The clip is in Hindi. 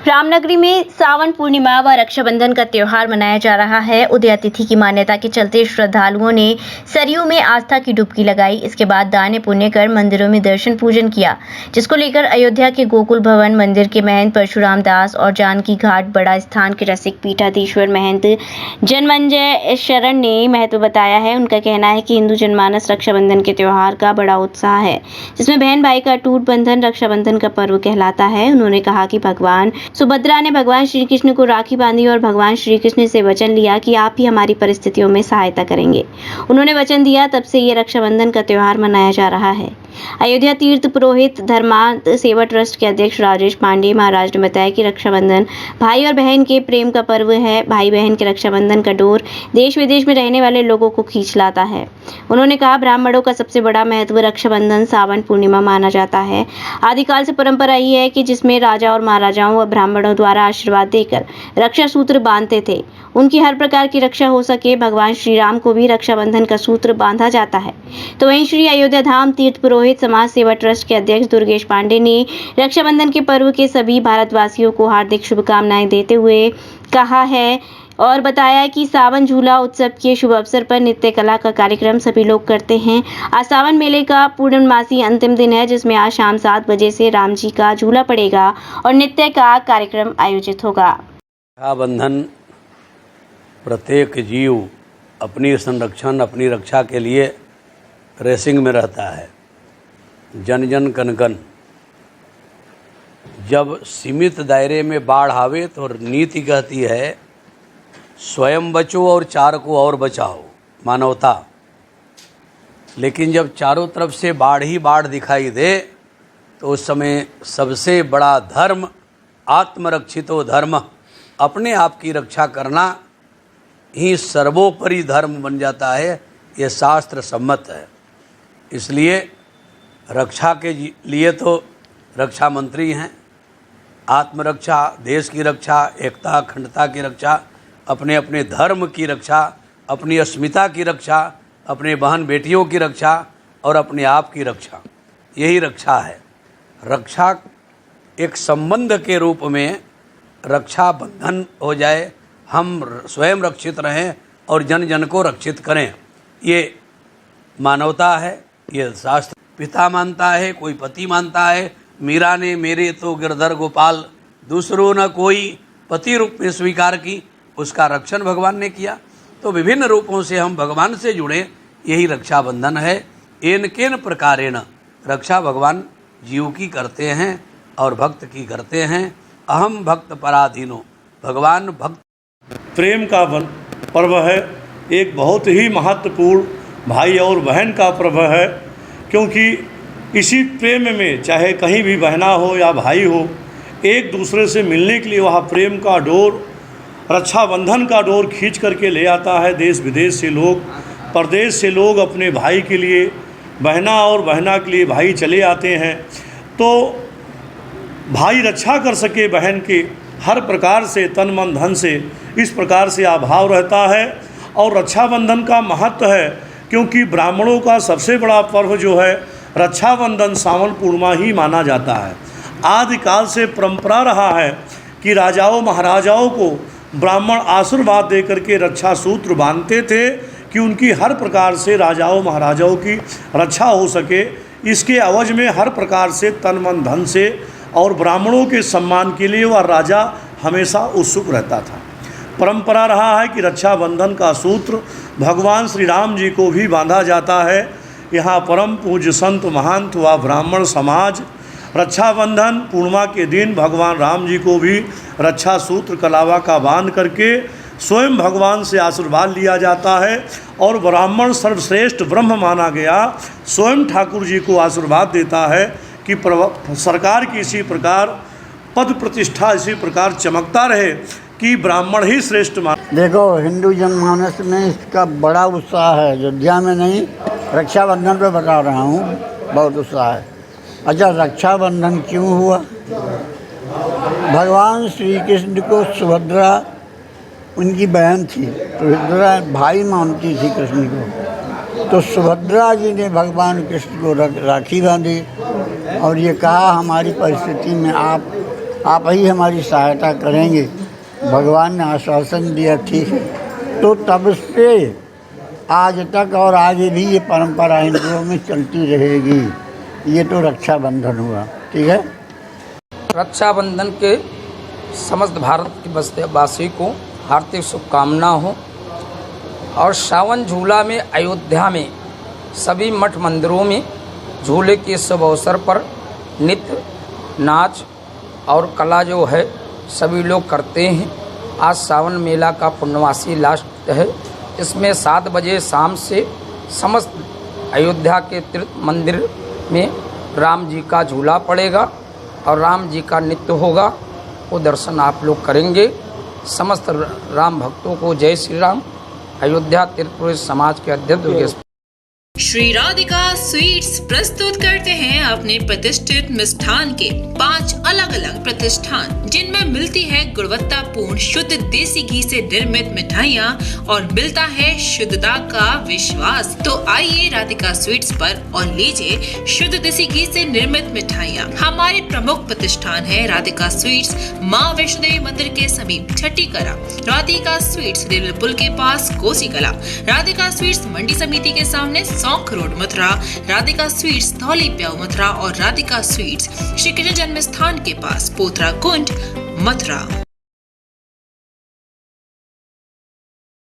रामनगरी में सावन पूर्णिमा व रक्षाबंधन का त्योहार मनाया जा रहा है। उदया तिथि की मान्यता के चलते श्रद्धालुओं ने सरयू में आस्था की डुबकी लगाई। इसके बाद दान पुण्य कर मंदिरों में दर्शन पूजन किया, जिसको लेकर अयोध्या के गोकुल भवन मंदिर के महंत परशुराम दास और जानकी घाट बड़ा स्थान के रसिक पीठाधीश्वर महंत जनमंजय शरण ने महत्व बताया है। उनका कहना है कि हिंदू जनमानस रक्षाबंधन के त्योहार का बड़ा उत्साह है, जिसमें बहन भाई का अटूट बंधन रक्षाबंधन का पर्व कहलाता है। उन्होंने कहा कि भगवान सुभद्रा ने भगवान श्री कृष्ण को राखी बांधी और भगवान श्री कृष्ण से वचन लिया कि आप ही हमारी परिस्थितियों में सहायता करेंगे। उन्होंने वचन दिया, तब से ये रक्षाबंधन का त्योहार मनाया जा रहा है। अयोध्या तीर्थ पुरोहित धर्मार्थ सेवा ट्रस्ट के अध्यक्ष राजेश पांडे महाराज ने बताया कि रक्षाबंधन भाई और बहन के प्रेम का पर्व है। भाई बहन के रक्षाबंधन का डोर देश विदेश में रहने वाले लोगों को खींच लाता है। उन्होंने कहा, ब्राह्मणों का सबसे बड़ा महत्व रक्षाबंधन सावन पूर्णिमा माना जाता है। आदिकाल से परंपरा ही है कि जिसमें राजा और महाराजाओं व ब्राह्मणों द्वारा आशीर्वाद देकर रक्षा सूत्र बांधते थे। उनकी हर प्रकार की रक्षा हो सके, भगवान श्री राम को भी रक्षाबंधन का सूत्र बांधा जाता है। तो वहीं श्री अयोध्या धाम तीर्थ पुरोहित समाज सेवा ट्रस्ट के अध्यक्ष दुर्गेश पांडे ने रक्षाबंधन के पर्व के सभी भारतवासियों को हार्दिक शुभकामनाएं देते हुए कहा है और बताया कि सावन झूला उत्सव के शुभ अवसर पर नृत्य कला का कार्यक्रम सभी लोग करते हैं। आज सावन मेले का पूर्णमासी अंतिम दिन है, जिसमें आज शाम 7 बजे से राम जी का झूला पड़ेगा और नृत्य का कार्यक्रम आयोजित होगा। रक्षाबंधन प्रत्येक जीव अपनी संरक्षण अपनी रक्षा के लिए रेसिंग में रहता है। जन जन कन कन। जब सीमित दायरे में बाढ़ आवे तो नीति कहती है, स्वयं बचो और चार को और बचाओ, मानवता। लेकिन जब चारों तरफ से बाढ़ ही बाढ़ दिखाई दे तो उस समय सबसे बड़ा धर्म आत्मरक्षितो धर्म, अपने आप की रक्षा करना ही सर्वोपरि धर्म बन जाता है। ये शास्त्र सम्मत है। इसलिए रक्षा के लिए तो रक्षा मंत्री हैं। आत्मरक्षा, देश की रक्षा, एकता अखंडता की रक्षा, अपने अपने धर्म की रक्षा, अपनी अस्मिता की रक्षा, अपने बहन बेटियों की रक्षा और अपने आप की रक्षा, यही रक्षा है। रक्षा एक संबंध के रूप में रक्षा बंधन हो जाए, हम स्वयं रक्षित रहें और जन जन को रक्षित करें, ये मानवता है। ये शास्त्र पिता मानता है, कोई पति मानता है। मीरा ने मेरे तो गिरधर गोपाल दूसरों न कोई पति रूप में स्वीकार की, उसका रक्षण भगवान ने किया। तो विभिन्न रूपों से हम भगवान से जुड़े, यही रक्षाबंधन है। एन केन प्रकारेण रक्षा भगवान जीव की करते हैं और भक्त की करते हैं। अहम भक्त पराधीनो, भगवान भक्त। प्रेम का पर्व है, एक बहुत ही महत्वपूर्ण भाई और बहन का पर्व है, क्योंकि इसी प्रेम में चाहे कहीं भी बहना हो या भाई हो, एक दूसरे से मिलने के लिए वह प्रेम का डोर, रक्षाबंधन का डोर खींच करके ले आता है। देश विदेश से लोग, परदेश से लोग अपने भाई के लिए, बहना और बहना के लिए भाई चले आते हैं। तो भाई रक्षा कर सके बहन के हर प्रकार से, तन मन धन से, इस प्रकार से अभाव रहता है। और रक्षाबंधन का महत्व है, क्योंकि ब्राह्मणों का सबसे बड़ा पर्व जो है रक्षाबंधन सावन पूर्णिमा ही माना जाता है। आदिकाल से परंपरा रहा है कि राजाओं महाराजाओं को ब्राह्मण आशीर्वाद दे करके रक्षा सूत्र बांधते थे कि उनकी हर प्रकार से राजाओं महाराजाओं की रक्षा हो सके। इसके अवज में हर प्रकार से तन मन धन से और ब्राह्मणों के सम्मान के लिए वह राजा हमेशा उत्सुक रहता था। परंपरा रहा है कि रक्षाबंधन का सूत्र भगवान श्री राम जी को भी बांधा जाता है। यहाँ परम पूज्य संत महंत व ब्राह्मण समाज रक्षाबंधन पूर्णिमा के दिन भगवान राम जी को भी रक्षा सूत्र कलावा का बांध करके स्वयं भगवान से आशीर्वाद लिया जाता है। और ब्राह्मण सर्वश्रेष्ठ ब्रह्म माना गया स्वयं ठाकुर जी को आशीर्वाद देता है कि सरकार की इसी प्रकार पद प्रतिष्ठा इसी प्रकार चमकता रहे कि ब्राह्मण ही श्रेष्ठ मान। देखो, हिंदू जनमानस में इसका बड़ा उत्साह है। अयोध्या में नहीं, रक्षाबंधन पे बता रहा हूँ, बहुत उत्साह है। अच्छा, रक्षाबंधन क्यों हुआ? भगवान श्री कृष्ण को सुभद्रा उनकी बहन थी, सुभद्रा भाई मानती थी कृष्ण को। तो सुभद्रा जी ने भगवान कृष्ण को राखी बांधी और ये कहा, हमारी परिस्थिति में आप आप ही हमारी सहायता करेंगे। भगवान ने आश्वासन दिया, ठीक है। तो तब से आज तक और आगे भी ये परंपरा हिंदुओं में चलती रहेगी। ये तो रक्षाबंधन हुआ, ठीक है। रक्षाबंधन के समस्त भारत के वासी को हार्दिक शुभकामना हो। और सावन झूला में अयोध्या में सभी मठ मंदिरों में झूले के शुभ अवसर पर नृत्य, नाच और कला जो है सभी लोग करते हैं। आज सावन मेला का पूर्णमासी लास्ट है। इसमें 7 बजे शाम से समस्त अयोध्या के तीर्थ मंदिर में राम जी का झूला पड़ेगा और राम जी का नृत्य होगा। वो दर्शन आप लोग करेंगे। समस्त राम भक्तों को जय श्री राम। अयोध्या तीर्थ समाज के अध्यक्ष योगेश। श्री राधिका स्वीट्स प्रस्तुत करते हैं अपने प्रतिष्ठित मिष्ठान के 5 अलग अलग प्रतिष्ठान, जिनमें मिलती है गुणवत्तापूर्ण शुद्ध देसी घी से निर्मित मिठाइयाँ और मिलता है शुद्धता का विश्वास। तो आइए राधिका स्वीट्स पर और लीजिए शुद्ध देसी घी से निर्मित मिठाइयाँ। हमारे प्रमुख प्रतिष्ठान है राधिका स्वीट्स, माँ वैष्णो देवी मंदिर के समीप छठी कला, राधिका स्वीट्स रेलवे पुल के पास कोसी कला, राधिका स्वीट्स मंडी समिति के सामने सौंख रोड मथुरा, राधिका स्वीट्स धौली प्याऊ मथुरा और राधिका स्वीट्स श्री कृष्ण जन्म स्थान के पास पोथरा कुंड मथुरा।